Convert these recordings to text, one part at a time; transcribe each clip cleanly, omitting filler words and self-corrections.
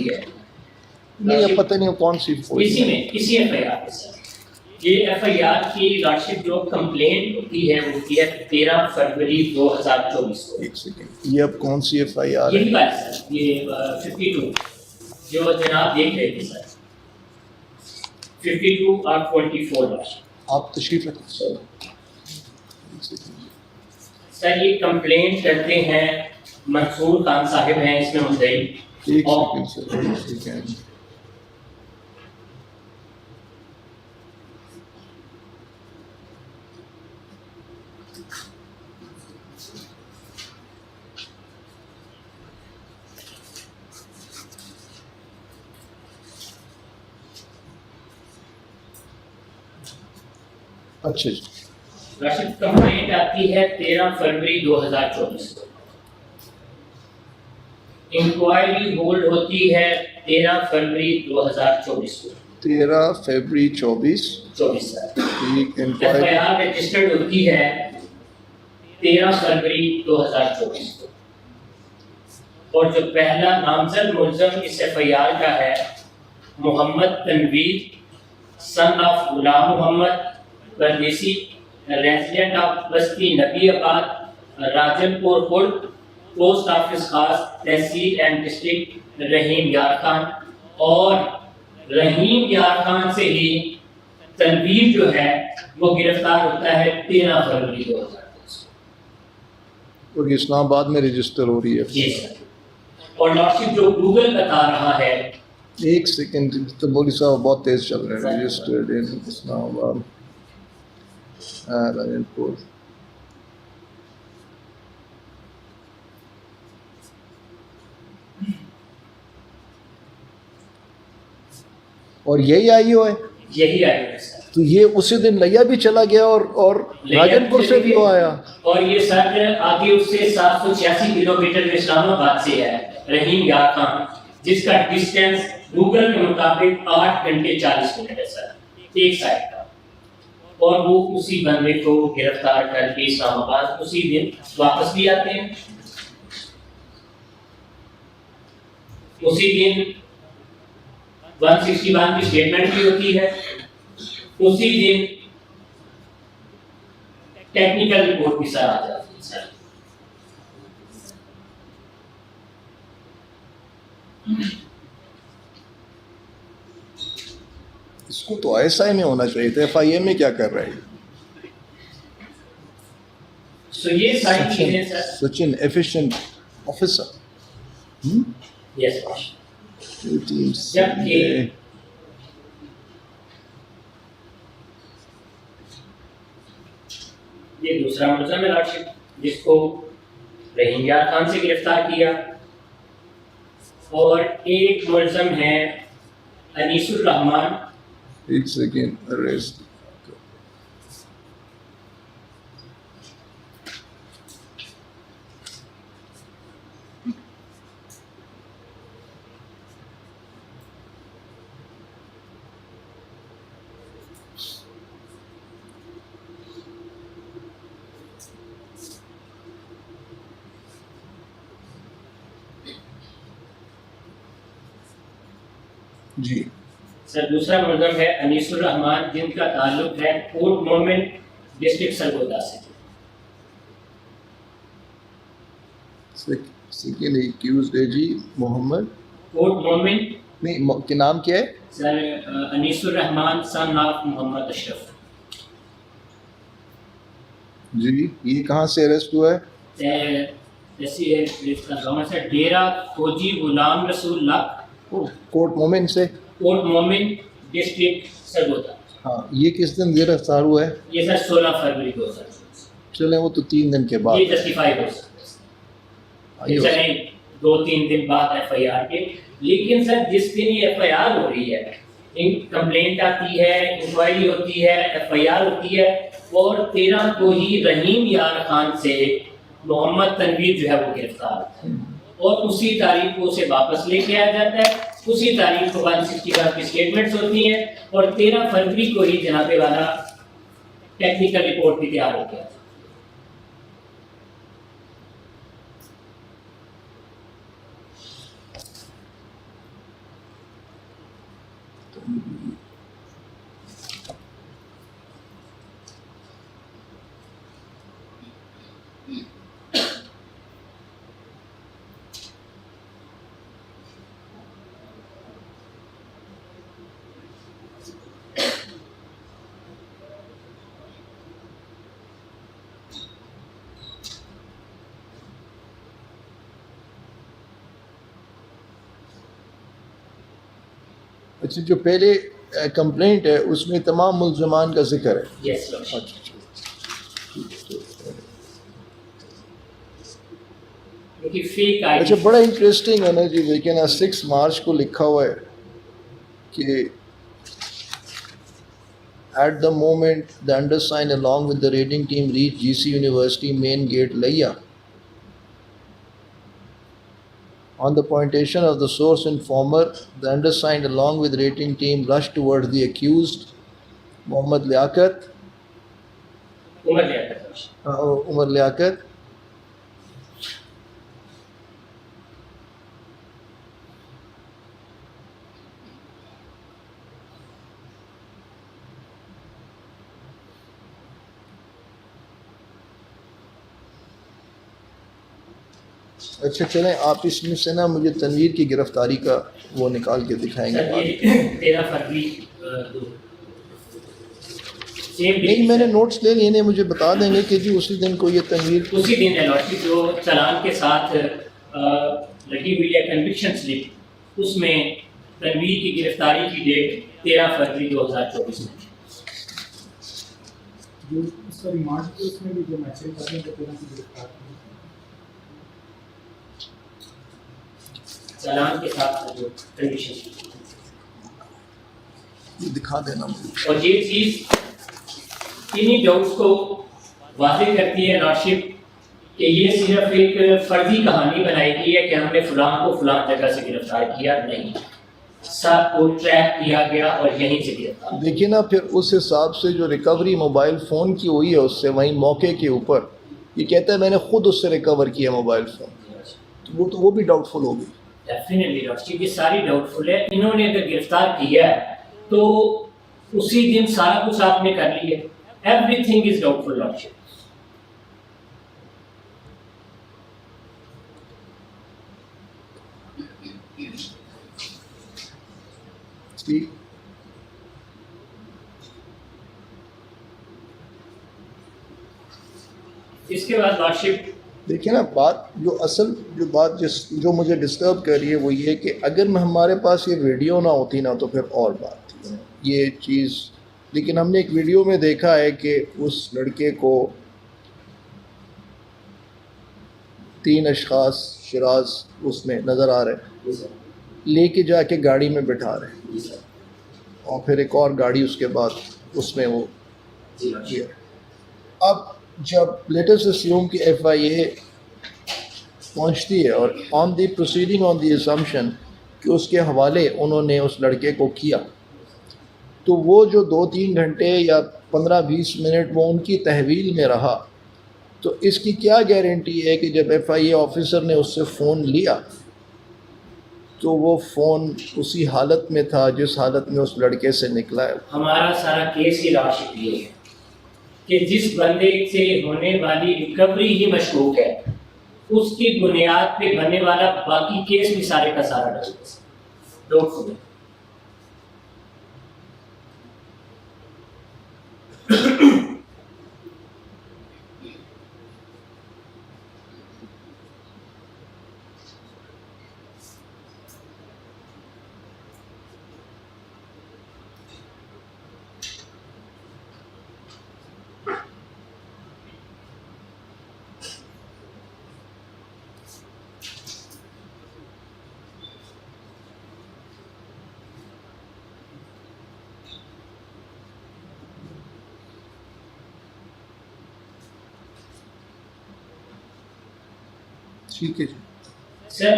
होती है। नहीं, अब पता नहीं कौन सी इसी एफआईआर के साथ ये एफआईआर की लॉर्डशिप जो कंप्लेंट होती है वो होती है 13 फरवरी 2024 को। एक सेकंड, ये अब कौन सी एफआईआर यही है? बात सर, ये 52 जो जनाब देख रहे थे सर, 52 और 24 लॉर्डशिप। आप तशरीफ रखें सर। ये कंप्लेंट करते हैं मंसूर खान साहिब हैं इसमें मुद्दई। एक सेकंड सर, एक सेकंड। अच्छा जी, लॉर्डशिप कंप्लेंट आती है 13 फरवरी 2024 को। इंक्वायरी होल्ड होती है 13 फरवरी 2024 को। 13 फरवरी 24 सर। इंक्वायरी एफआईआर रजिस्टर्ड होती है 13 फरवरी 2024 को। और जो पहला नामजद मुलजम इस एफआईआर का है मोहम्मद तनवीर सन ऑफ गुलाम मोहम्मद, परदेसी, resident of Basti नबीआबाद, Rajanpur Khurd, post office खास, तहसील एंड डिस्ट्रिक्ट रहीम यार खान। और रहीम यार खान से ही तनवीर जो है वो गिरफ्तार होता है 13 फरवरी 2024 और इस्लामाबाद में रजिस्टर हो रही है। जी सर। और लॉर्डशिप जो गूगल बता रहा है, एक सेकंड, तो बोली साहब बहुत तेज चल रहे हैं। Registered in Islamabad, Rajanpur. और यही आई हो है, यही आई है सर। तो ये उसी दिन लिया भी चला गया और राजनपुर से भी वो आया। और ये सर आगे उससे 786 किलोमीटर इस्लामाबाद से है रहीम यार खान, जिसका डिस्टेंस गूगल के मुताबिक 8 घंटे 40 मिनट है सर, एक साइड का। और वो उसी बंदे को गिरफ्तार करके इस्लामाबाद उसी दिन वापस भी आते हैं। उसी दिन 161 की स्टेटमेंट भी होती है। उसी दिन टेक्निकल रिपोर्ट भी सर आ जाती है सर। इसको तो आईएसआई में होना चाहिए था, एफआईए में क्या कर रहा है? सो ये सारी चीजें sir. Sachin efficient officer. Yes boss. जबकि ये दूसरा मुलज़म है लॉर्डशिप, जिसको रहीम यार खान से गिरफ्तार किया। और एक मुलज़म है अनीसुर रहमान। एक सेकेंड, अरेस्ट। जी सर दूसरा मुलज़म है अनीसुर रहमान, जिनका ताल्लुक है कोर्ट मोमेंट डिस्ट्रिक्ट सरगोदा से। सेकेंड एक्यूज्ड है जी मोहम्मद कोर्ट मोमेंट नहीं के नाम क्या है sir? Anisur Rahman son of Mohammad Ashraf ji. ये कहाँ से अरेस्ट हुआ है? जैसे डेरा खोजी Ghulam Rasool luck, court moment से। कोर्ट मोमिन डिस्ट्रिक्ट सरगोदा। हाँ, ये किस दिन गिरफ्तार हुआ है? ये सर 16 फरवरी को सर। चले वो तो 3 दिन के बाद ये जस्टिफाई हो सकता है, चले 2-3 दिन बाद एफआईआर के। लेकिन सर जिस दिन ये एफआईआर हो रही है, कंप्लेंट आती है, इंक्वायरी होती है, एफआईआर होती है, और 13 को ही रहीम यार खान से मोहम्मद तनवीर जो है वो गिरफ्तार होता है। और उसी तारीख को उसे वापस लेके आया जाता है। उसी तारीख को 161 की स्टेटमेंट्स होती हैं। और 13 फरवरी को ही जनाबे वाला टेक्निकल रिपोर्ट भी तैयार हो गया। अच्छा, जो पहले कंप्लेंट है उसमें तमाम मुल्ज़मान का जिक्र है। Yes lordship. क्योंकि फेक अच्छा, आईडी बड़ा इंटरेस्टिंग है ना जी, लेकिन 6 मार्च को लिखा हुआ है कि at the moment the undersigned along with the raiding team reach GC university main gate लिया on the pointation of the source informer, the undersigned along with rating team rushed towards the accused Mohammad Liaquat, Umar लिया करता है। Umar Liaquat. अच्छा चलें, आप इसमें से ना मुझे तनवीर की गिरफ्तारी का वो निकाल के दिखाएंगे सर बाद ये में। 13 फरवरी सेम नहीं, मैंने नोट्स ले लिए, इन्हें मुझे बता देंगे कि जी उसी दिन को ये तनवीर उसी दिन है लॉर्डशिप जो चालान के साथ लगी हुई है कन्विक्शन स्लिप, उसमें तनवीर की गिरफ्तारी की डेट 13 फरवरी 2024 में। जो इसका रिमांड है उसमें भी जो मैसेज करते हैं तो 13 की गिरफ्तार की। चालान के साथ जो कन्विक्शन स्लिप ये दिखा देना मुझे। और ये चीज़ इन्हीं डाउट्स को वाज़ेह करती है लॉर्डशिप कि ये सिर्फ एक फर्जी कहानी बनाई गई है कि हमने फलां को फलां जगह से गिरफ्तार किया, नहीं, सब को ट्रैक किया गया और यहीं से गिरफ्तार। देखिए ना, फिर उस हिसाब से जो रिकवरी मोबाइल फ़ोन की हुई है उससे वहीं मौके के ऊपर ये कहता है मैंने खुद उससे रिकवर किया मोबाइल फ़ोन, तो वो भी डाउटफुल होगी। डेफिनेटली लॉर्डशिप ये सारी डाउटफुल है। इन्होंने अगर गिरफ्तार किया है तो उसी दिन सारा कुछ आपने कर लिया, एवरीथिंग इज डाउटफुल लॉर्डशिप। ठीक, इसके बाद लॉर्डशिप देखिए ना, बात जो बात जो मुझे डिस्टर्ब कर रही है वो ये कि अगर हमारे पास ये वीडियो ना होती ना तो फिर और बात थी ये चीज़। लेकिन हमने एक वीडियो में देखा है कि उस लड़के को 3 अशख़ास शिराज उसमें नज़र आ रहे हैं, लेके जाके गाड़ी में बिठा रहे हैं और फिर एक और गाड़ी उसके बाद उसमें वो किया। अब जब लेटेस्ट अस्यूम की FIA पहुंचती है और on the proceeding on the assumption कि उसके हवाले उन्होंने उस लड़के को किया, तो वो जो 2-3 घंटे या 15-20 मिनट वो उनकी तहवील में रहा, तो इसकी क्या गारंटी है कि जब FIA ऑफिसर ने उससे फ़ोन लिया तो वो फ़ोन उसी हालत में था जिस हालत में उस लड़के से निकला है। हमारा सारा केस ही लॉर्डशिप ये है कि जिस बंदे से होने वाली रिकवरी ही मशकूक है उसकी बुनियाद पे बनने वाला बाकी केस भी सारे का सारा डाउटफुल है। ठीक है जी। Sir,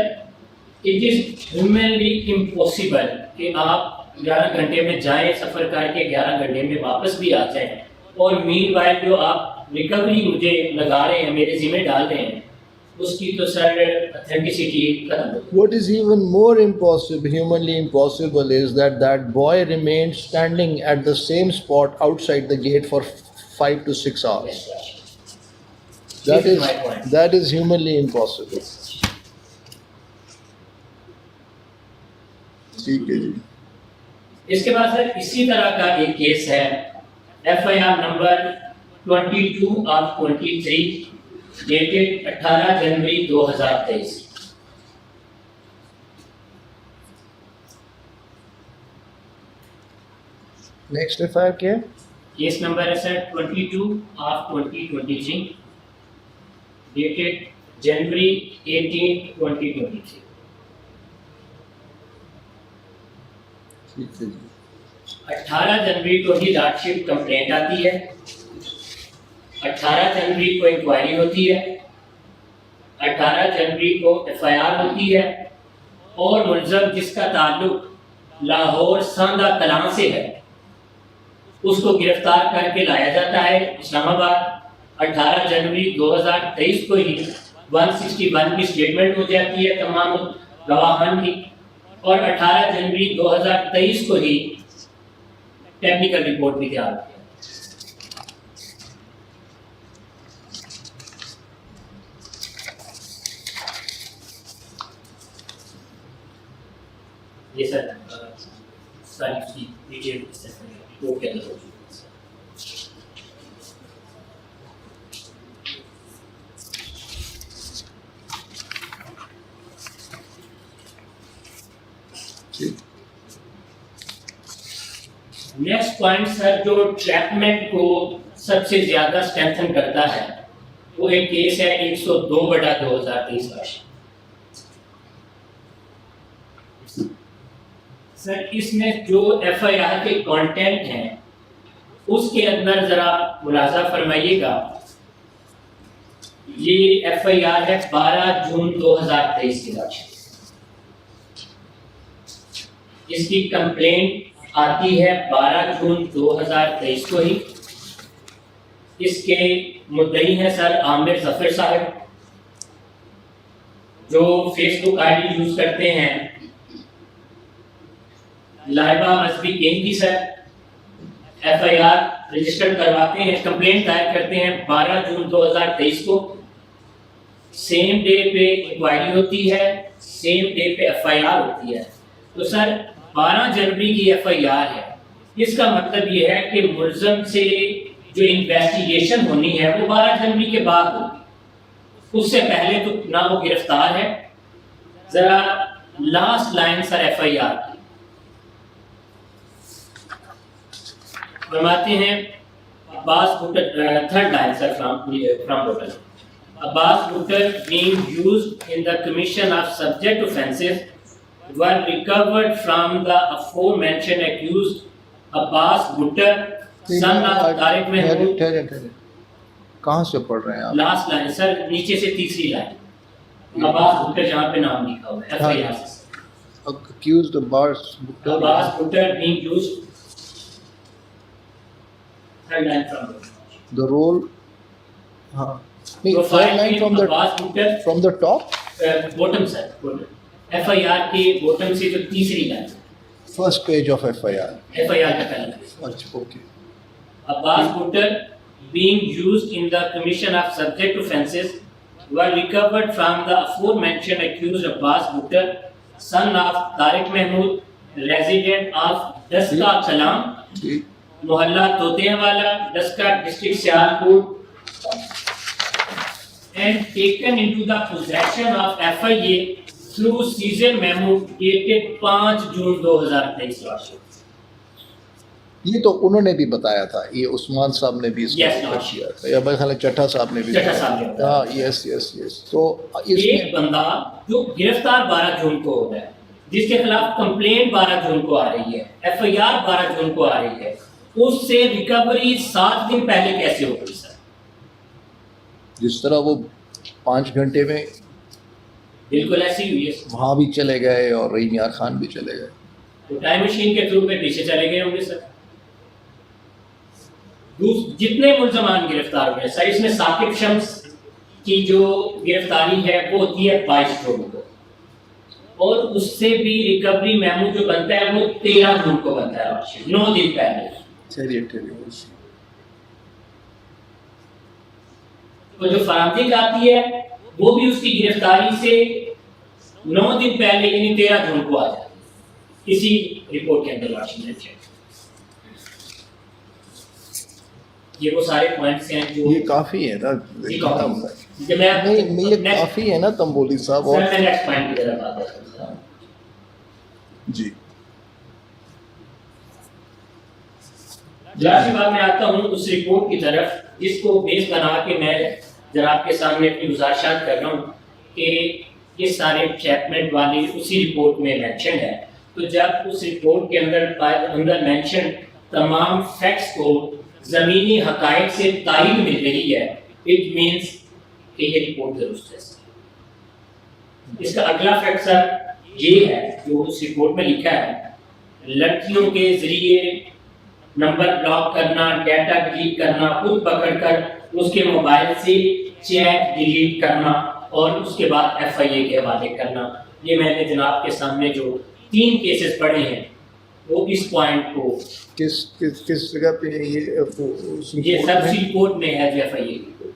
it is humanly impossible कि आप 11 घंटे में जाएं, सफ़र करके 11 घंटे में वापस भी आ जाएं और मीनवाइल जो आप रिकवरी मुझे लगा रहे हैं, मेरे ज़िम्मे डाल रहे हैं, उसकी तो सर ऑथेंटिसिटी खत्म हो गई। What is even more impossible, humanly impossible, is that that boy remained standing at the same spot outside the gate for 5 to 6 hours. That This is is my point. that is humanly impossible. ठीक है जी। इसके बाद sir इसी तरह का एक case है FIR number 22 of 23 dated 18 January 2023। Next FIR क्या है? केस नंबर है सर 22 ऑफ 2023 डेटेड जनवरी 18 2023। ठीक है जी। 18 जनवरी को ही चार्जशीट कंप्लेंट आती है, 18 जनवरी को इंक्वायरी होती है, 18 जनवरी को FIR होती है और मुलजम जिसका ताल्लुक लाहौर सांदा कलां से है उसको गिरफ्तार करके लाया जाता है इस्लामाबाद। 18 जनवरी 2023 को ही 161 की स्टेटमेंट हो जाती है तमाम गवाहान की और 18 जनवरी 2023 को ही टेक्निकल रिपोर्ट भी तैयार होती है। ये सर सारी उसकी डिटेल रिपोर्ट के अंदर होगी। नेक्स्ट पॉइंट सर जो ट्रैपमेंट को सबसे ज्यादा स्ट्रेंथन करता है वो एक केस है 102/2023 का। सर इसमें जो FIR के कंटेंट हैं उसके अंदर जरा मुलाजा फरमाइएगा। ये FIR है 12 जून 2023 की राशि। इसकी कंप्लेंट आती है 12 जून 2023 को ही। इसके मुद्दई हैं सर आमिर जफर साहब जो फेसबुक आईडी यूज करते हैं लाइबा मजहबी केंद्री सर। FIR रजिस्टर करवाते हैं, कंप्लेंट दायर करते हैं 12 जून 2023 को। सेम डे पे इंक्वायरी होती है, सेम डे पे FIR होती है। तो सर 12 जनवरी की FIR है, इसका मतलब ये है कि मुलजम से जो इन्वेस्टिगेशन होनी है वो 12 जनवरी के बाद होगी, उससे पहले तो ना वो गिरफ्तार है। जरा लास्ट लाइन सर FIR की फरमाते हैं Abbas Buttar, third line sir from total Abbas Buttar being used in the commission of subject offences were recovered from the aforementioned accused Abbas Buttar, son of Tariq Mahmood। ठहरे कहाँ से पढ़ रहे हैं आप? लास्ट लाइन सर नीचे से तीसरी लाइन अब्बास भुट्टर जहाँ पे नाम लिखा हुआ है FIR से। Accused Abbas Buttar। Abbas Buttar being used, third line from The role, हाँ नहीं, तो third line Abbas Buttar from the top, bottom sir bottom FIR के बॉटम से जो तीसरी line first page of FIR। FIR का पहला अच्छा okay. Abbas Buttar being used in the commission of subject offences were recovered from the aforementioned accused Abbas Buttar, son of Tariq Mahmood, resident of Daska Kalam, ठीक, मोहल्ला तोतेवाला, Daska district Sialkot, and taken into the possession of FIA through seizure memo dated 5 जून 2023। ये तो उन्होंने भी बताया था, ये उस्मान साहब ने भी इसको Yes, जिक्र Lord। किया था, या मेरे ख्याल है चट्टा साहब ने भी चट्टा साहब ने बताया। हाँ यस। तो एक इसमें बंदा जो गिरफ्तार 12 जून को हो रहा है, जिसके खिलाफ कंप्लेंट 12 जून को आ रही है, FIR 12 जून को आ रही है, उससे रिकवरी 7 दिन पहले कैसे हो गई सर? जिस तरह वो 5 घंटे में बिल्कुल ऐसी हुई है। वहाँ भी चले गए और रहीम यार खान भी चले गए। तो टाइम मशीन के थ्रू पे पीछे चले गए होंगे सर। जितने मुल्जमान गिरफ्तार हुए सर, इसमें साकिब शम्स की जो गिरफ्तारी है वो होती है 22 जून को, और उससे भी रिकवरी मेमो जो बनता है वो 13 जून को बनता है, 9 दिन पहले। चलिए तो जो फरामदिक आती है वो भी उसकी गिरफ्तारी से 9 दिन पहले यानी 13 जून को आ जाती है इसी रिपोर्ट के अंदर वाशिंगटन है। ये वो सारे पॉइंट्स हैं जो ये काफ़ी है ना, ये काफी है। जब नहीं ये काफ़ी है ना तंबोली साहब। और मैं नेक्स्ट पॉइंट की तरफ आता हूं। जी लास्ट बात में आता हूँ उस रिपोर्ट की तरफ जिसको बेस बना के मैं जरा आपके सामने अपनी गुजारिशात कर रहा हूँ कि ये सारे चैपमेंट वाली उसी रिपोर्ट में मेंशन है। तो जब उस रिपोर्ट के अंदर मेंशन तमाम फैक्ट्स को ज़मीनी हक़ाइक़ से तायीद मिल रही है, इट मीन्स कि ये रिपोर्ट दुरुस्त है। इसका अगला फैक्ट सर ये है जो उस रिपोर्ट में लिखा है, लड़कियों के ज़रिए नंबर ब्लॉक करना, डाटा डिलीट करना, खुद पकड़कर उसके मोबाइल से चैट डिलीट करना और उसके बाद FIA के हवाले करना। ये मैंने जनाब के सामने जो 3 केसेस पढ़े हैं वो इस पॉइंट को किस जगह पे है ये सब रिपोर्ट में है जो FIA की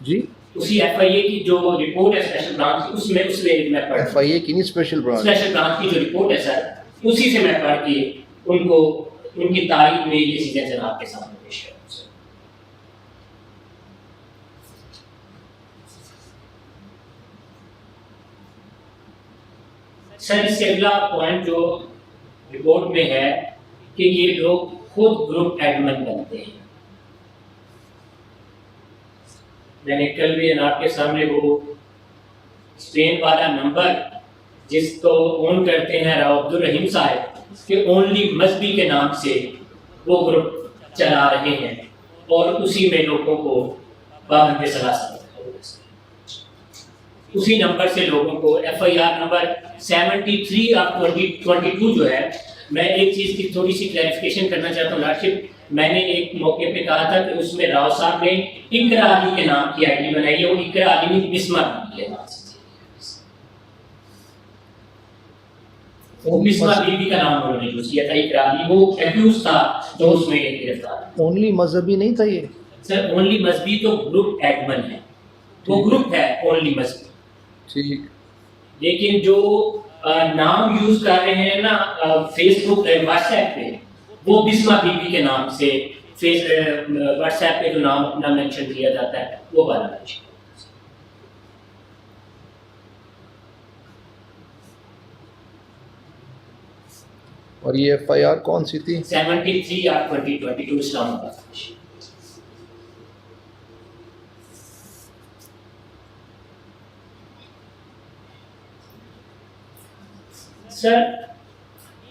जी उसी FIA की जो रिपोर्ट है स्पेशल ब्रांच की उसमें मैं पढ़ FIA की नहीं स्पेशल ब्रांच की जो रिपोर्ट है सर उसी से मैं पढ़ के उनको उनकी तारीफ में ये चीजें जनाब के सामने पेश करूं। सर इससे अगला पॉइंट जो रिपोर्ट में है कि ये लोग खुद ग्रुप एडमिन बनते हैं। मैंने कल भी जनाब के सामने वो स्पेन वाला नंबर जिसको ओन करते हैं राव अब्दुल रहीम साहब कि ओनली मजहबी के नाम से वो ग्रुप चला रहे हैं और उसी में लोगों को पाबंद सलाह उसी नंबर से लोगों को FIR नंबर 73 ऑफ 2022 जो है। मैं एक चीज़ की थोड़ी सी क्लैरिफिकेशन करना चाहता हूँ लॉर्डशिप, मैंने एक मौके पे कहा था कि उसमें राव साहब ने इकरा अली के नाम की ID बनाई है, वो इकरा अली में बिस्मा बीबी के नाम से, वो बिस्मा बीबी का नाम उन्होंने यूज किया था। इकरा अली वो एक्यूज था तो उसमें ये गिरफ्तार। ओनली मजहबी नहीं था ये सर ओनली मजहबी तो ग्रुप एडमिन है, वो ग्रुप है ओनली मजहबी ठीक, लेकिन जो नाम यूज कर रहे हैं ना फेसबुक व्हाट्सएप पे वो बिस्मा बीबी के नाम से व्हाट्सएप पे जो नाम अपना मेंशन किया जाता है वो वाला मेंशन। और ये FIR कौन सी थी? 73 ऑफ 2022 इस्लामाबाद। सर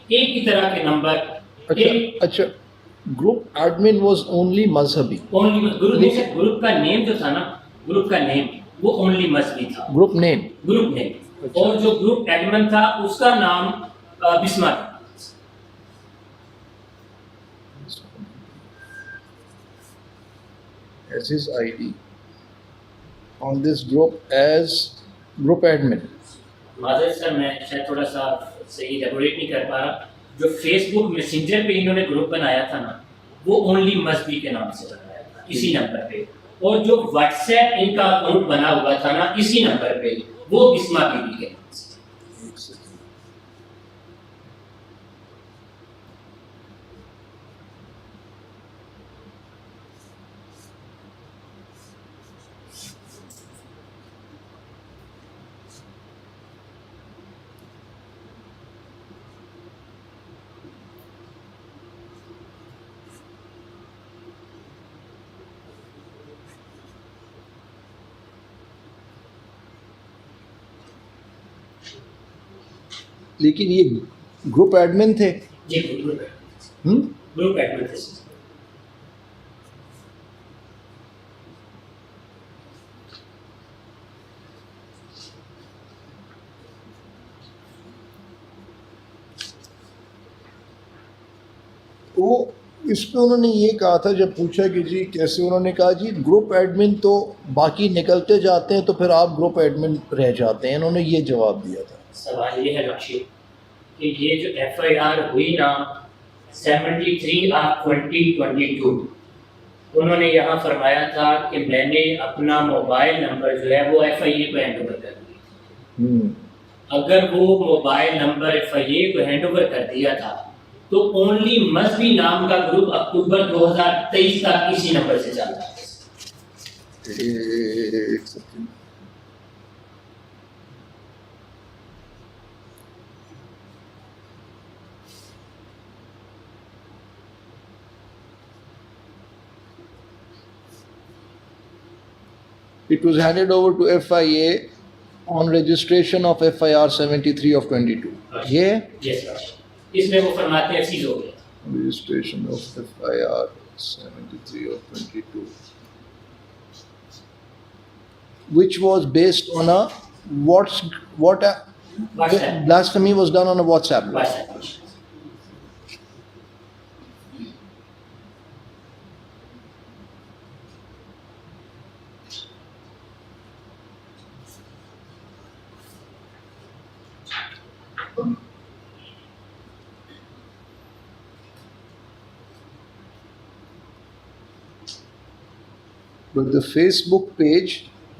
एक ही तरह के नंबर अच्छा ग्रुप एडमिन वाज ओनली मजहबी, ओनली ग्रुप का नेम जो था ना, ग्रुप का नेम वो ओनली मजहबी था, ग्रुप नेम अच्छा। और जो ग्रुप एडमिन था उसका नाम बिस्मा था। as his ID on this group as group admin। माजर सर मैं शायद थोड़ा सा सही एलेबोरेट नहीं कर पा रहा। जो फेसबुक मैसेंजर पे इन्होंने ग्रुप बनाया था ना वो ओनली मजहबी के नाम से बनाया था इसी नंबर पे, और जो व्हाट्सएप इनका अकाउंट बना हुआ था ना इसी नंबर पे वो बिस्मा बीबी के नाम से। लेकिन ये ग्रुप एडमिन थे जी ग्रुप एडमिन थे। वो इस पे उन्होंने ये कहा था, जब पूछा कि जी कैसे, उन्होंने कहा जी ग्रुप एडमिन तो बाकी निकलते जाते हैं तो फिर आप ग्रुप एडमिन रह जाते हैं। इन्होंने ये जवाब दिया था। सवाल ये है रशीद कि ये जो FIR हुई ना 73/2022, उन्होंने यहाँ फरमाया था कि मैंने अपना मोबाइल नंबर जो है वो FIA को हैंड ओवर कर दिया। अगर वो मोबाइल नंबर FIA को हैंड ओवर कर दिया था तो ओनली मजहबी नाम का ग्रुप अक्टूबर 2023 तक इसी नंबर से चल रहा है। एक second, it was handed over to FIA on registration of FIR 73 of 22. ये यस सर, इसमें वो फरमाते हैं सीज हो गया। registration of FIR 73 of 22, which was based on a WhatsApp। blasphemy was done on a WhatsApp. WhatsApp। But the Facebook page,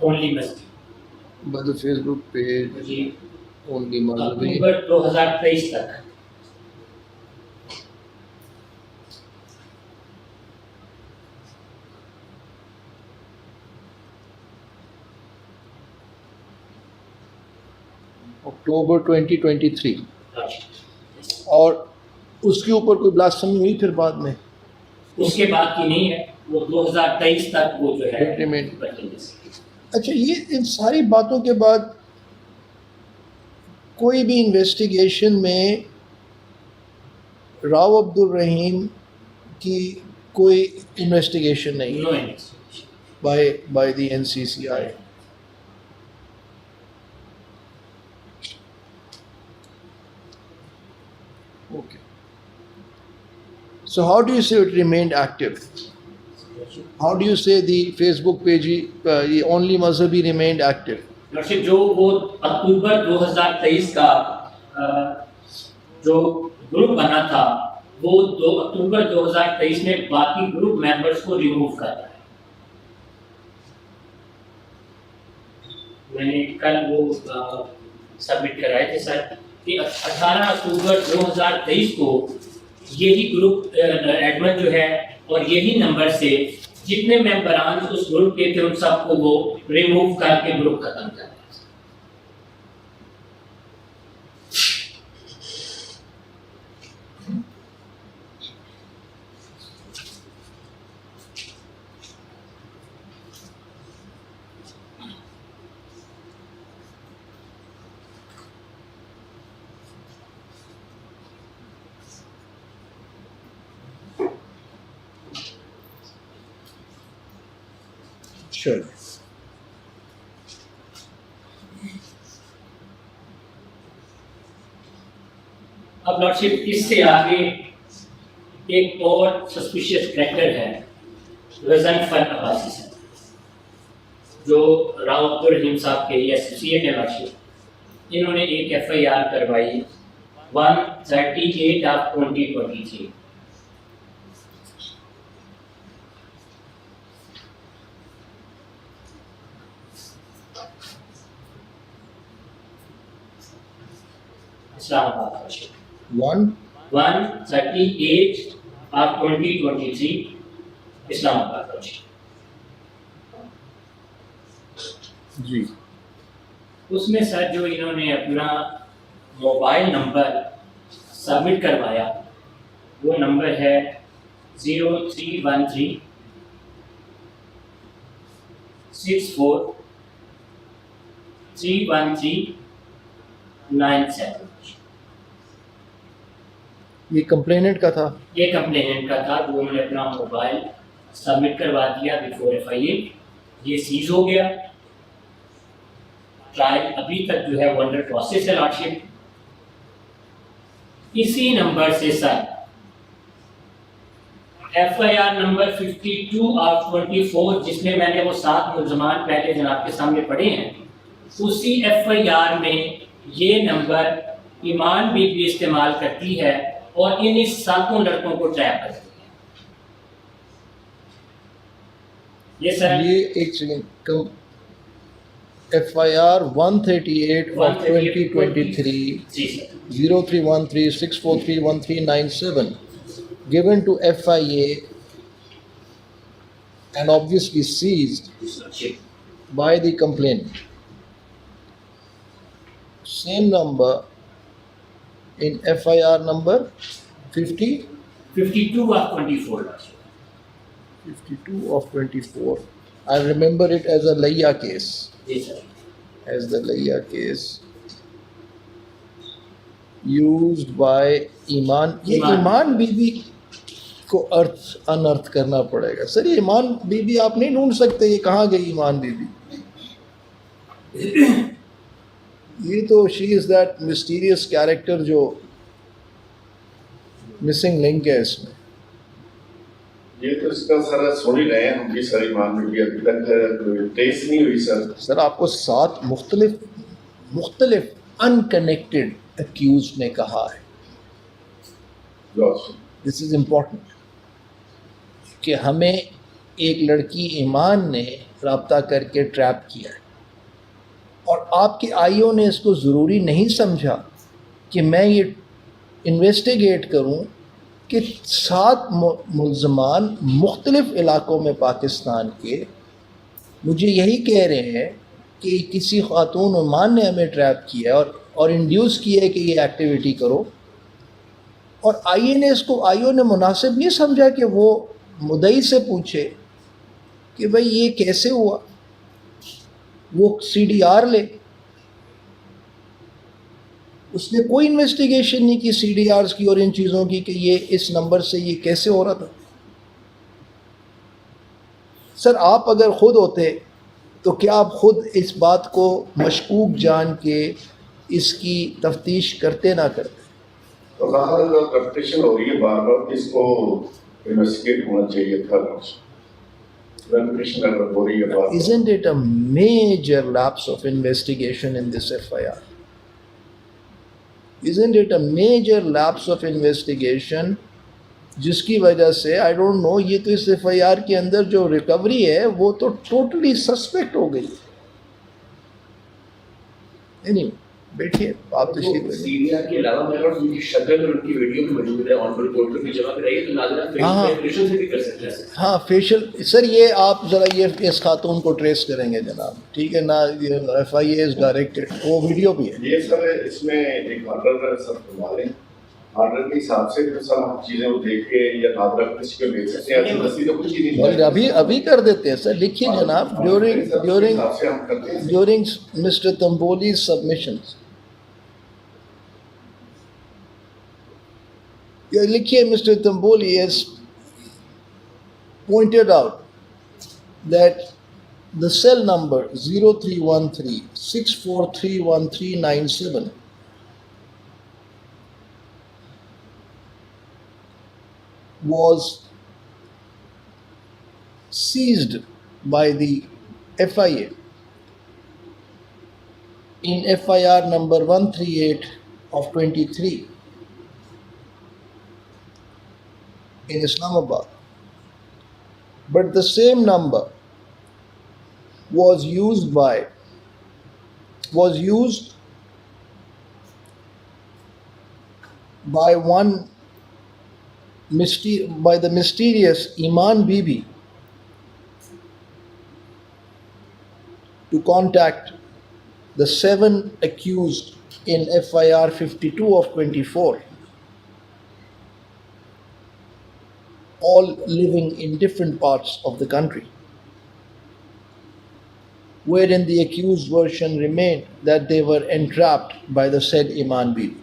only Mazhabi but the Facebook page जी only Mazhabi. अक्टूबर 2023 तक। October 2023, अच्छा। और उसके ऊपर कोई ब्लास्फेमी हुई फिर बाद में? उसके बाद की नहीं है, वो 2023 तक वो जो है Implement। बदलेंगे। अच्छा, ये इन सारी बातों के बाद कोई भी इन्वेस्टिगेशन में राव अब्दुल रहीम की कोई इन्वेस्टिगेशन नहीं नो है investigation. by the NCCI. Okay. So how do you say it remained active? How do you say the Facebook page only Mazhabi remained active? Lordship, जो वो अक्टूबर 2023 का जो ग्रुप बना था वो 2 अक्टूबर 2023 में बाकी ग्रुप मेंबर्स को रिमूव कर रहा है। मैंने कल वो सबमिट कराए थे सर कि 18 अक्टूबर 2023 को यही ग्रुप एडमिन जो है और यही नंबर से जितने मेंबरान उस ग्रुप के थे उन सबको वो रिमूव करके ग्रुप खत्म कर दिया। Sure. अब लॉर्डशिप, इससे आगे एक और सस्पिशियस कैरेक्टर है गजनफर अब्बासी साहब, जो राव अब्दुल रहीम साहब के एसोसिएट है लॉर्डशिप। इन्होंने एक FIR करवाई 138/2023। Islamabad lordship 138/2023 Islamabad lordship. जी। उसमें सर जो इन्होंने अपना मोबाइल नंबर सबमिट करवाया वो नंबर है 0313 64 31397। ये कंप्लेनेंट का था? ये कंप्लेनेंट का था, जो उन्होंने अपना मोबाइल सबमिट करवा दिया बिफोर FIA। ये सीज हो गया। ट्रायल अभी तक जो है वो अंडर प्रोसेस है लॉर्डशिप। इसी नंबर से सर FIR नंबर 52 ऑफ 24 जिसमें मैंने वो 7 मुलजमान पहले जनाब के सामने पढ़े हैं, उसी FIR में ये नंबर ईमान बीबी इस्तेमाल करती है और इन 7 लड़कों को ट्रैप करती है। ये सर ये एक सेकंड FIR 138 of 2023 जी sir 0313643137 given to FIA and obviously seized जी by the complainant. Same number in FIR number 50 52 of 24 52 of 24. I remember it as a Layya case. जी सर As the Layya case used by Iman. ये ईमान। ईमान बीबी को अर्थ अनर्थ करना पड़ेगा sir. ये ईमान बीबी आप नहीं ढूंढ सकते, ये कहाँ गई ईमान बीबी? ये तो she is that mysterious character जो मिसिंग लिंक है इसमें। ये तो इसका सारा सुन ही रहे हैं हम भी सारी मान में भी अभी तक ट्रेस नहीं हुई सर। सर आपको 7 मुख्तलिफ अनकनेक्टेड अक्यूज ने कहा है। दिस इज इम्पोर्टेंट कि हमें एक लड़की ईमान ने रब्ता करके ट्रैप किया है और आपके आईओ ने इसको ज़रूरी नहीं समझा कि मैं ये इन्वेस्टिगेट करूं कि 7 मुलजमान मुख्तलिफ़ इलाक़ों में पाकिस्तान के मुझे यही कह रहे हैं कि किसी खातून ईमान ने हमें ट्रैप किया और इंड्यूस किया है कि ये एक्टिविटी करो, और आईओ ने मुनासिब नहीं समझा कि वो मुद्दई से पूछे कि भाई ये कैसे हुआ, वो CDR ले। उसने कोई इन्वेस्टिगेशन नहीं की CDRs की और इन चीज़ों की कि ये इस नंबर से ये कैसे हो रहा था। सर आप अगर ख़ुद होते तो क्या आप ख़ुद इस बात को मशकूक जान के इसकी तफ्तीश करते ना करते? तो कंपटीशन हो रही है बार बार, इसको इन्वेस्टिगेट होना चाहिए था। कंपटीशन अगर हो रही है बार, Isn't it a major lapse of investigation in this FIR? Isn't it a major lapse of investigation जिसकी वजह से आई डोंट नो, ये तो इस FIR के अंदर जो रिकवरी है वो तो टोटली सस्पेक्ट हो गई। नहीं बैठिए आप तशरीफ लाइए। सीनियर के अलावा मेरे पास उनकी शक्ल और उनकी वीडियो भी मौजूद है, ऑन रिपोर्ट पे भी जमा कराइए तो नाज़रीन हाँ। फेशियल से भी कर सकते हैं। हाँ फेशियल सर, ये आप ज़रा ये इस खातून को ट्रेस करेंगे जनाब, ठीक है ना? ये FIA इज डायरेक्टेड, वो वीडियो भी है। ये सर इसमें एक ऑर्डर सर बनवा लें, ऑर्डर के हिसाब से फिर सर हम चीज़ें वो देख के या नादरा किसी को भेज सकते हैं। ऐसी बस्ती तो कुछ ही नहीं और अभी कर देते हैं सर। लिखिए जनाब, ड्यूरिंग मिस्टर तंबोली सबमिशंस, लिखिए Mr. Tamboli has pointed out that the cell number 0313643137 was seized by the FIA in FIR number 138 of 23 in Islamabad, but the same number was used by the mysterious Iman Bibi to contact the 7 accused in FIR 52 of 24, all living in different parts of the country, wherein the accused version remained that they were entrapped by the said Iman Bibi.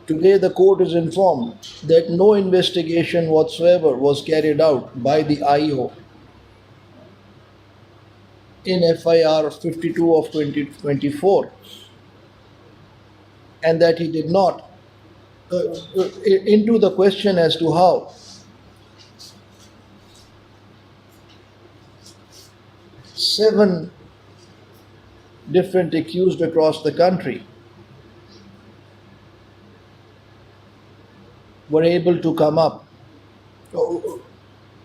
Today the court is informed that no investigation whatsoever was carried out by the IO in FIR 52 of 2024, and that he did not into the question as to how seven different accused across the country were able to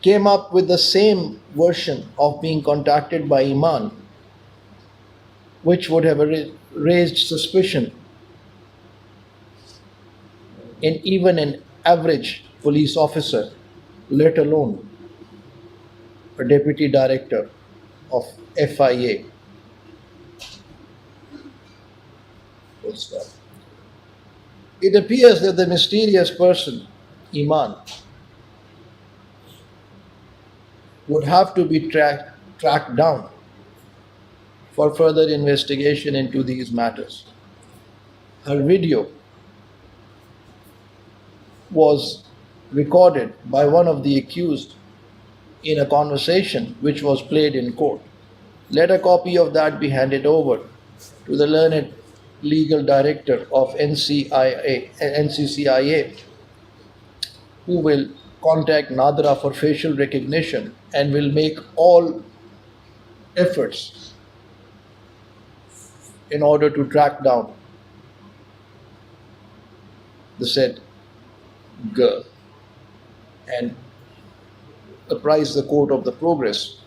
came up with the same version of being contacted by Iman, which would have raised suspicion in even an average police officer, let alone a deputy director of FIA. It appears that the mysterious person, Iman, would have to be tracked down for further investigation into these matters. Her video was recorded by one of the accused in a conversation which was played in court. Let a copy of that be handed over to the learned legal director of NCCIA, who will contact Nadra for facial recognition and will make all efforts in order to track down the said girl and apprise the court of the progress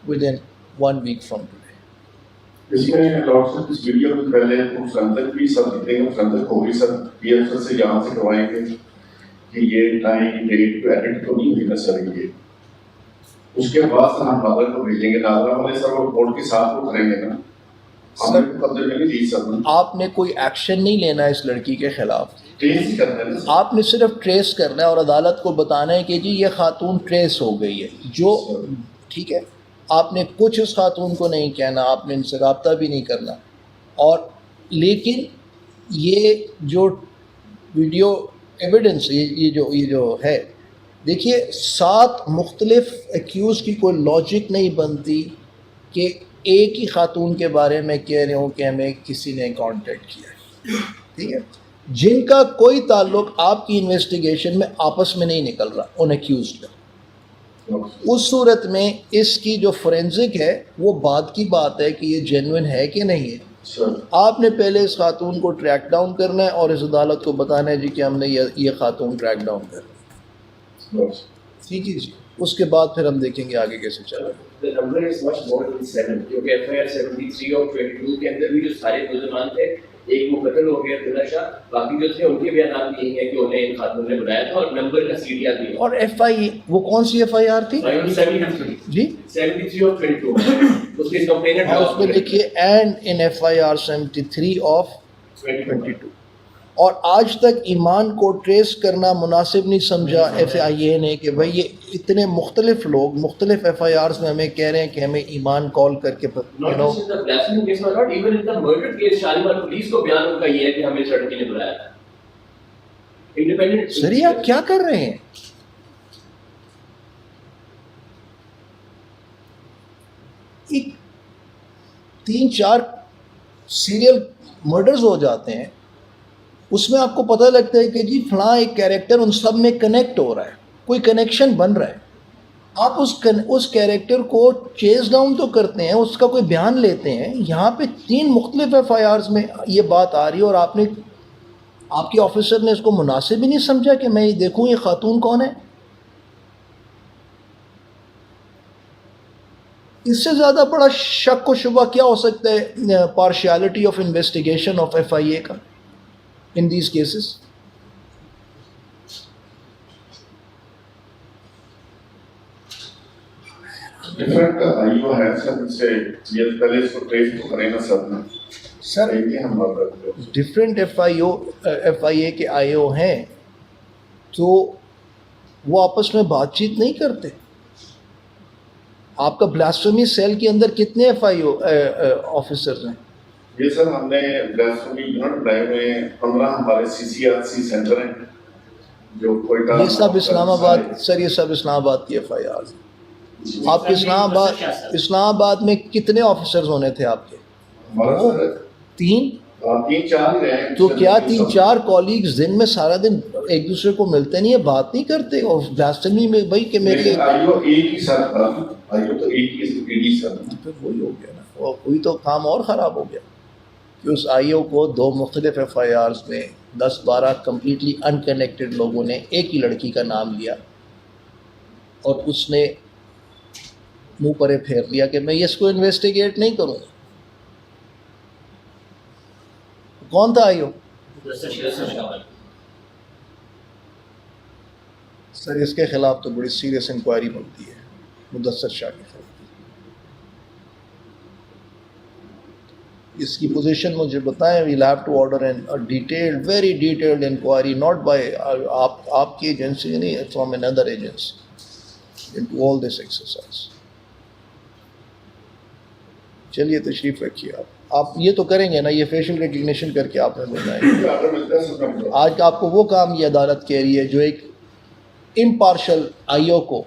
within 1 week from today. इसमें doctor इस video में पहले forensic भी सब दिखेंगे, forensic होगी सब PFS से जांच से करवाएंगे कि ये टाइम डेट को एडिट तो नहीं हुई नसलेंगे। उसके बाद हम नादरा को भेजेंगे, नादरा वाले सर वो कोर्ट के साथ वो करेंगे ना, हमने कब्जे में नहीं दी सर। आपने कोई एक्शन नहीं लेना है इस लड़की के खिलाफ, ट्रेस ही करना है, आपने सिर्फ ट्रेस करना है और अदालत को बताना है कि जी ये खातून ट्रेस हो गई है, जो ठीक है। आपने कुछ उस खातून को नहीं कहना, आपने इनसे रब्ता भी नहीं करना, और लेकिन ये जो वीडियो एविडेंस ये जो है, देखिए 7 मुख्तलिफ एक्यूज़ की कोई लॉजिक नहीं बनती कि एक ही खातून के बारे में कह रहे हो कि हमें किसी ने कांटेक्ट किया है, ठीक है, जिनका कोई ताल्लुक आपकी इन्वेस्टिगेशन में आपस में नहीं निकल रहा उन एक्यूज़ का। उस सूरत में इसकी जो फोरेंसिक है वो बात की बात है कि ये जेन्युइन है कि नहीं है। आपने पहले इस खातून को ट्रैक डाउन करना है और इस अदालत को बताना है जी कि हमने ये खातून ट्रैक डाउन कर, ठीक है जी। उसके बाद फिर हम देखेंगे आगे कैसे चलेगा। The number is much more than 7 क्योंकि FIR 73 और 22 के अंदर भी जो सारे मुल्ज़मान थे, एक मुकद्दर हो गया अब्दुल्ला, बाकी जो थे उनके बयान यही है कि उन्हें इन खातून ने बुलाया था और नंबर का सीरियल भी। और FIA वो कौन सी FIR थी 73 जी? 73 और 22 उसके कंप्लेनेंट और उसमें देखिए एंड इन FIR 73 ऑफ 22। और आज तक ईमान को ट्रेस करना मुनासिब नहीं समझा FIA ने कि भाई ये इतने मुख्तलिफ लोग मुख्तलिफ FIRs में हमें कह रहे हैं कि हमें ईमान कॉल करके सर ये आप क्या कर रहे हैं? एक 3-4 सीरियल मर्डर्स हो जाते हैं, उसमें आपको पता लगता है कि जी फलां एक कैरेक्टर उन सब में कनेक्ट हो रहा है, कोई कनेक्शन बन रहा है। आप उस कैरेक्टर को चेज डाउन तो करते हैं, उसका कोई बयान लेते हैं। यहाँ पे 3 मुख्तलिफ FIRs में ये बात आ रही है और आपके ऑफिसर ने इसको मुनासिब ही नहीं समझा कि मैं ये देखूँ ये खातून कौन है। इससे ज़्यादा बड़ा शक व शुबा क्या हो सकता है partiality of investigation of FIA का in these cases? Different IO है सर, से ये पहले इसको ट्रेस तो करें ना सर ना सर ये हम बात करते हैं। डिफरेंट FIA के IO हैं तो वो आपस में बातचीत नहीं करते। आपका ब्लास्फेमी सेल के अंदर कितने FIO ऑफिसर्स हैं? ये सर हमने ब्लास्फेमी यूनिट बनाए हुए हैं, 15 हमारे CCRC सेंटर हैं जो कोयटा। ये सब इस्लामाबाद सर, ये सब इस्लामाबाद की FIRs। आपके इस्लामाबाद में कितने ऑफिसर्स होने थे आपके? हमारा सर 3 आप 3-4 ही रहे हैं। तो क्या 3-4 कॉलीग्स दिन में सारा दिन एक दूसरे को मिलते नहीं है, बात नहीं करते? और ब्लास्टमी में भाई कि मेरी लेकिन आईओ एक ही सर था, आईओ तो एक ही ईडी सर था। फिर वही हो गया ना, और कोई तो काम और ख़राब हो गया कि उस आईओ को 2 मुख्तलिफ FIRs में 10-12 कम्प्लीटली अनकनेक्टेड लोगों ने एक ही लड़की का नाम लिया और उसने मुंह पर फेर लिया कि मैं इसको इन्वेस्टिगेट नहीं करूँगा। कौन था आईओ? सर इसके खिलाफ तो बड़ी सीरियस इंक्वायरी बनती है, मुदस्सर शाह के खिलाफ। इसकी पोजीशन मुझे बताएं। We'll have to order an detailed, very detailed inquiry, not by आपकी एजेंसी नहीं, from another agency into all this exercise. चलिए तशरीफ़ रखिए आप ये तो करेंगे ना, ये फेशियल रिकग्निशन करके आप हमें बताएंगे। आज आपको वो काम ये अदालत कह रही है जो एक इम्पार्शल आईओ को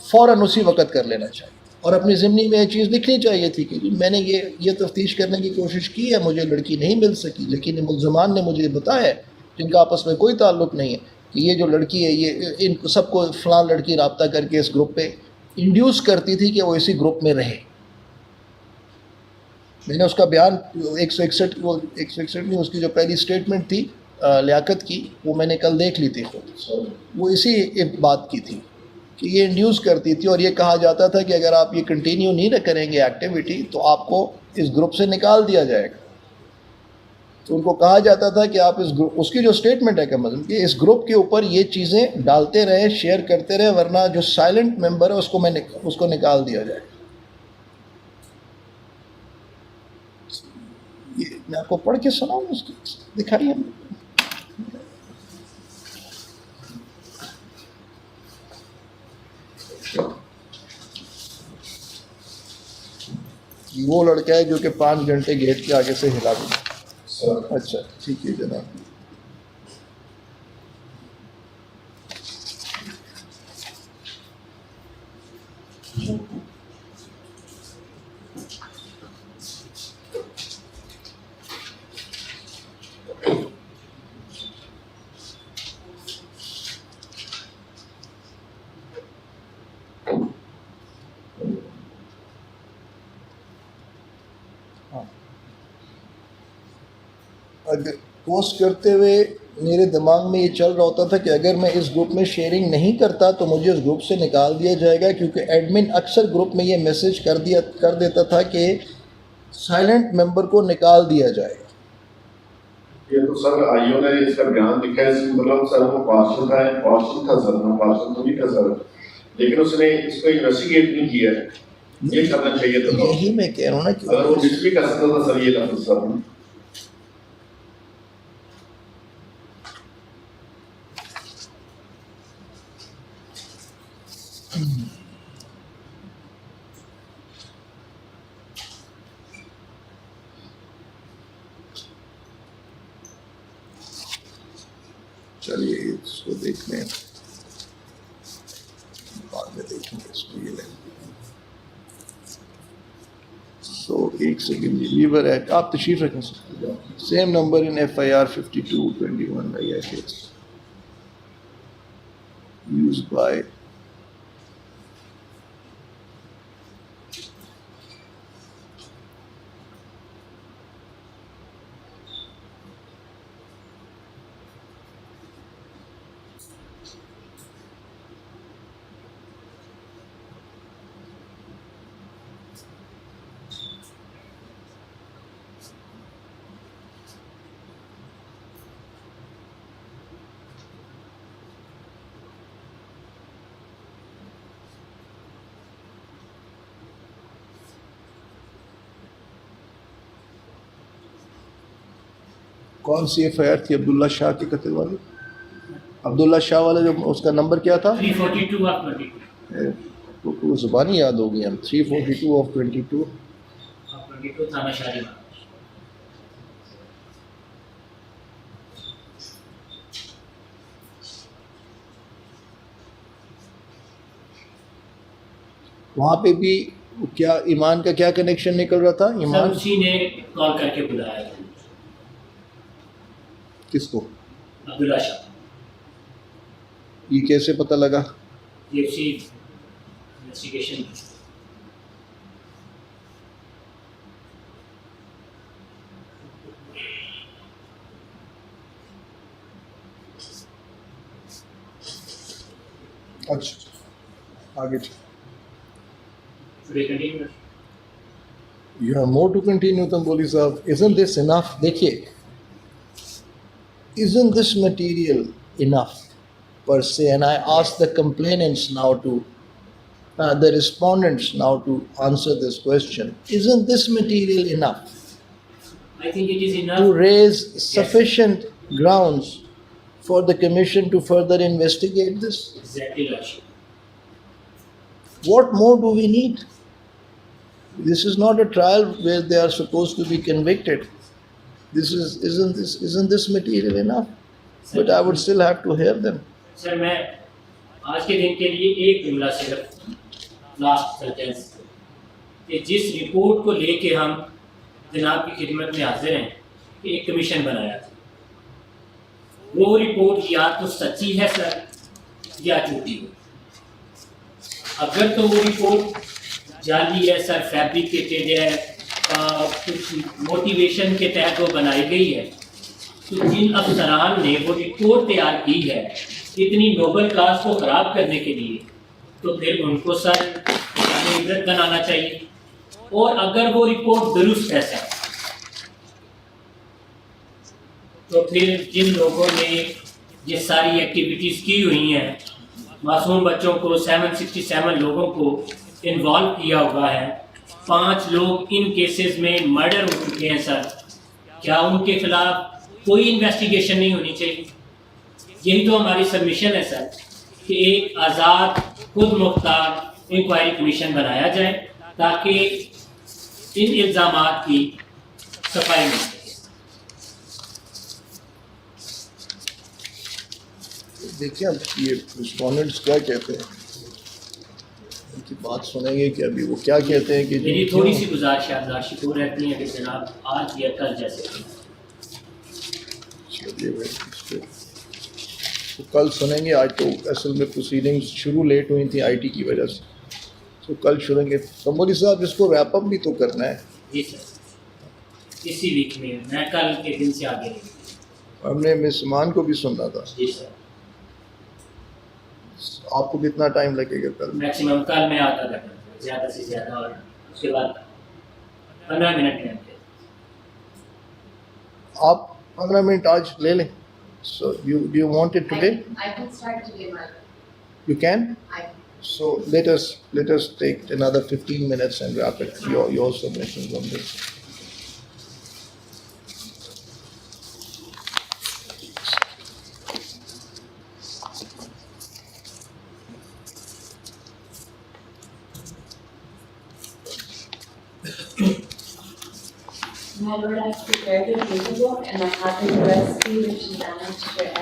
फ़ौरन उसी वक़्त कर लेना चाहिए, और अपनी ज़िम्नी में ये चीज़ लिखनी चाहिए थी कि मैंने ये तफ्तीश करने की कोशिश की है, मुझे लड़की नहीं मिल सकी, लेकिन मुलज़मान ने मुझे बताया है जिनका आपस में कोई ताल्लुक़ नहीं है कि ये जो लड़की है ये इन सबको फ़लाँ लड़की रब्ता करके इस ग्रुप पे इंड्यूस करती थी कि वो इसी ग्रुप में रहे। मैंने उसका बयान 161 में उसकी जो पहली स्टेटमेंट थी लियाकत की, वो मैंने कल देख ली थी खुद। वो इसी एक बात की थी कि ये इंड्यूस करती थी और ये कहा जाता था कि अगर आप ये कंटिन्यू नहीं करेंगे एक्टिविटी तो आपको इस ग्रुप से निकाल दिया जाएगा। तो उनको कहा जाता था कि आप इस ग्रुप, उसकी जो स्टेटमेंट है कम कि इस ग्रुप के ऊपर ये चीज़ें डालते रहे, शेयर करते रहे, वरना जो साइलेंट मेंबर है उसको निकाल दिया जाएगा। ये मैं आपको पढ़ के सुनाऊँ, उसकी दिखाइए। वो लड़का है जो कि 5 घंटे गेट के आगे से हिला भी। अच्छा ठीक है जनाब। अगर पोस्ट करते हुए मेरे दिमाग में ये चल रहा होता था कि अगर मैं इस ग्रुप में शेयरिंग नहीं करता तो मुझे उस ग्रुप से निकाल दिया जाएगा, क्योंकि एडमिन अक्सर ग्रुप में ये मैसेज कर देता था कि साइलेंट मेंबर को निकाल दिया जाएगा। ये तो सर आईओ ने इसका बयान लिखा है, मतलब सर वो पार्षद था सर, ना पार्षद तो नहीं था सर, लेकिन उसने इसको इन्वेस्टिगेट नहीं किया है। ये करना चाहिए था। यही मैं कह रहा हूँ ना कि अगर वो डिस भी कर सकता था सर, ये लफ्ज़ सर। चलिए इसको देख लें, बाद में देखेंगे इसको। ये लें। सो एक सेकेंड, लीवर एक्ट आप तशरीफ रखें sir. Same number in FIR 5221 IIS used by कौन सी FIR थी? अब्दुल्ला शाह के कत्ल वाली, अब्दुल्ला शाह वाला जो उसका नंबर क्या था? 342 ऑफ 22 तो ज़ुबानी याद हो गई हम। 342 ऑफ 22 थाना शाहरी। वहाँ पे भी क्या ईमान का क्या कनेक्शन निकल रहा था? सर ईमान उसी ने कॉल करके बुलाया था किसको? अब्दुल्ला शाह। ये कैसे पता लगा? ये उसी इन्वेस्टिगेशन अच्छा आगे continue. You have more to continue, Tamboli Sahab. Isn't this enough? देखिए, isn't this material enough per se? And I ask the complainants now to, the respondents now to answer this question. Isn't this material enough I think it is to enough. raise sufficient grounds for the commission to further investigate this? Exactly, Lordship. What more do we need? This is not a trial where they are supposed to be convicted. Isn't this material enough? But I would still have to hear them. Sir मैं आज के दिन के लिए एक जुमला सिर्फ last sentence कि जिस रिपोर्ट को लेके हम जनाब की खिदमत में हाजिर हैं कि एक कमीशन बनाया था, वो रिपोर्ट या तो सच्ची है सर या झूठी है। अगर तो वो रिपोर्ट जाली है सर, फैब्रिकेटेड है, कुछ मोटिवेशन के तहत वो बनाई गई है, तो जिन अफसरान ने वो रिपोर्ट तैयार की है इतनी नोबल काज को ख़राब करने के लिए, तो फिर उनको सर इबरत बनाना चाहिए। और अगर वो रिपोर्ट दुरुस्त है सर, तो फिर जिन लोगों ने ये सारी एक्टिविटीज़ की हुई हैं, मासूम बच्चों को 767 लोगों को इन्वॉल्व किया हुआ है, 5 लोग इन केसेस में मर्डर हो चुके हैं सर, क्या उनके खिलाफ कोई इन्वेस्टिगेशन नहीं होनी चाहिए? यही तो हमारी सबमिशन है सर कि एक आज़ाद खुद मुख्तार इंक्वायरी कमीशन बनाया जाए ताकि इन इल्ज़ामात की सफाई मिल सके। देखिए अब ये रिस्पोंडेंट्स क्या कहते हैं, उनकी बात सुनेंगे कि अभी वो क्या कहते हैं कि मेरी थोड़ी सी गुजारिश आजाशिक हो रहती है कि जनाब आज या कल जैसे चलिए भाई इसको तो कल सुनेंगे। आज तो असल में प्रोसीडिंग्स शुरू लेट हुई थी आईटी की वजह से, तो कल सुनेंगे। तंबोली साहब इसको रैप अप भी तो करना है। जी सर, इसी वीक में मैं कल के दिन से आगे नहीं। हमने मिस मान को भी सुनना था। जी सर, आपको कितना टाइम लगेगा कल? मैक्सिमम कल में आधा घंटा, ज़्यादा से ज़्यादा, और उसके बाद 15 मिनट में आप 15 मिनट आज ले लें। So you want it today? I can start today, Madam. You can? I So let us take another 15 minutes and wrap it. Your submissions on this. My Lord, I have prepared your paperwork and I have the recipe which is annexed to it.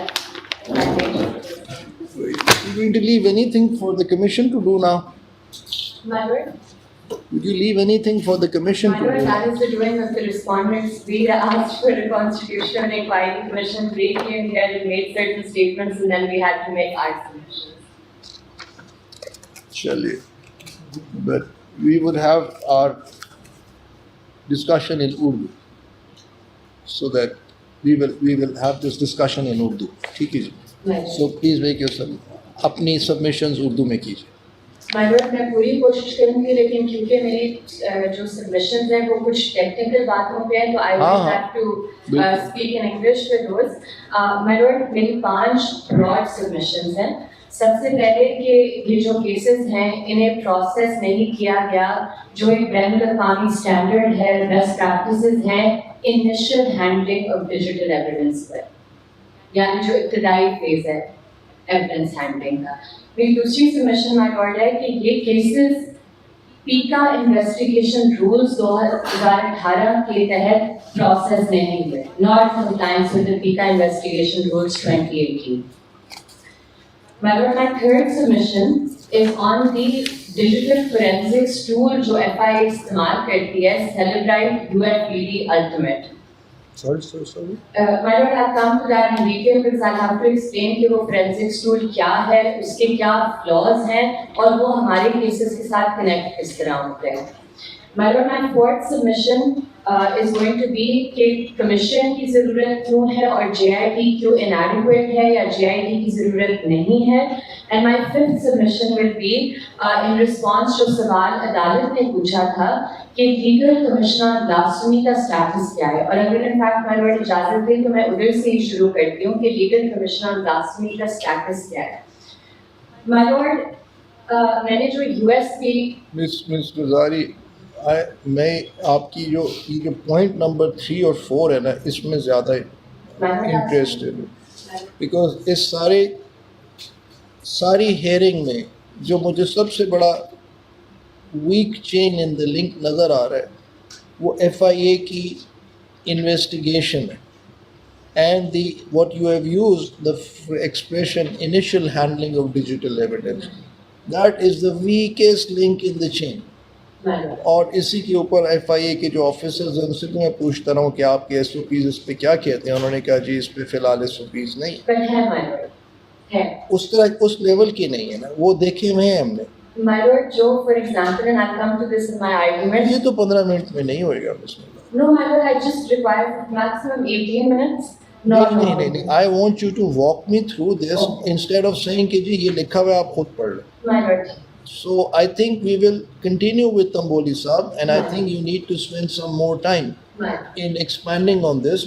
You're going to leave anything for the commission to do now? My Lord, Would you leave anything for the commission my to Lord, do? that is the doing of the respondents. We asked for a constitutional inquiry commission, they came here and made certain statements and then we had to make our submissions. Chaliye. But we would have our discussion in Urdu, so that we will have this discussion in Urdu. ठीक है जी. My Lord. So please make your अपनी submissions Urdu में कीजिए. My Lord, मैं पूरी कोशिश करूंगी, लेकिन क्योंकि मेरी जो submissions हैं वो कुछ technical बातों पे हैं, तो I will हाँ, have to बिल्कुल। speak in English for those. My Lord, मेरी 5 broad submissions हैं. सबसे पहले कि ये जो केसेस हैं इन्हें प्रोसेस नहीं किया गया, जो एक बैनुल अक़वामी स्टैंडर्ड है, बेस्ट प्रैक्टिसेस हैं initial handling of digital evidence पर, यानी जो इब्तदाई फेज है एविडेंस हैंडलिंग का। मेरी दूसरी सबमिशन माय लॉर्ड है कि ये केसेस पीका इन्वेस्टिगेशन रूल्स 2018 के तहत प्रोसेस नहीं हुए, नॉट कंप्लायंस विद द पीका investigation rules 2018। My Lord, my third submission is on the digital forensics tool जो FIA इस्तेमाल करती है, Celebrite UFPD Ultimate. Sorry. My lord, I'll come to that in detail because I'll have to explain कि वो forensics tool क्या है, उसके क्या flaws हैं और वो हमारे cases के साथ connect किस तरह होते हैं. My lord, my fourth submission is going to be कि commission की ज़रूरत क्यों है और JIT क्यों inadequate है या JIT की ज़रूरत नहीं है. And my fifth submission will be in response जो सवाल अदालत ने पूछा था कि लीगल कमिश्नर ब्लास्फेमी का स्टेटस क्या है. और अगर in fact my lord इजाज़त दें तो मैं उधर से ही शुरू करती हूँ कि लीगल कमिश्नर ब्लास्फेमी का स्टेटस क्या है. My lord, मैंने जो US की मिस गुजारी मैं आपकी जो पॉइंट नंबर 3 और 4 है ना, इसमें ज़्यादा इंटरेस्टेड हूँ बिकॉज इस सारी हेयरिंग में जो मुझे सबसे बड़ा weak chain in the link नज़र आ रहा है वो FIA की इन्वेस्टिगेशन है and the what you have used the expression initial handling of digital evidence, that is the weakest link in the chain. और इसी के ऊपर FIA के जो ऑफिसर्स हैं उनसे मैं पूछता रहा हूँ कि आपके SOPs इस पे क्या कहते हैं. उन्होंने कहा जी इस पे फ़िलहाल SOPs नहीं है, उस तरह उस लेवल की नहीं है ना, वो देखे हुए हैं हमने. My lord, जो for example, and I'll come to this in my argument. ये तो 15 मिनट में नहीं होएगा इसमें. No, my lord, I just require maximum 18 minutes. No. नहीं. I want you to walk me through this instead of saying कि जी ये लिखा हुआ है आप खुद पढ़ लो. My lord. So I think we will continue with Tamboli Saab and I think you need to spend some more time in expanding on this.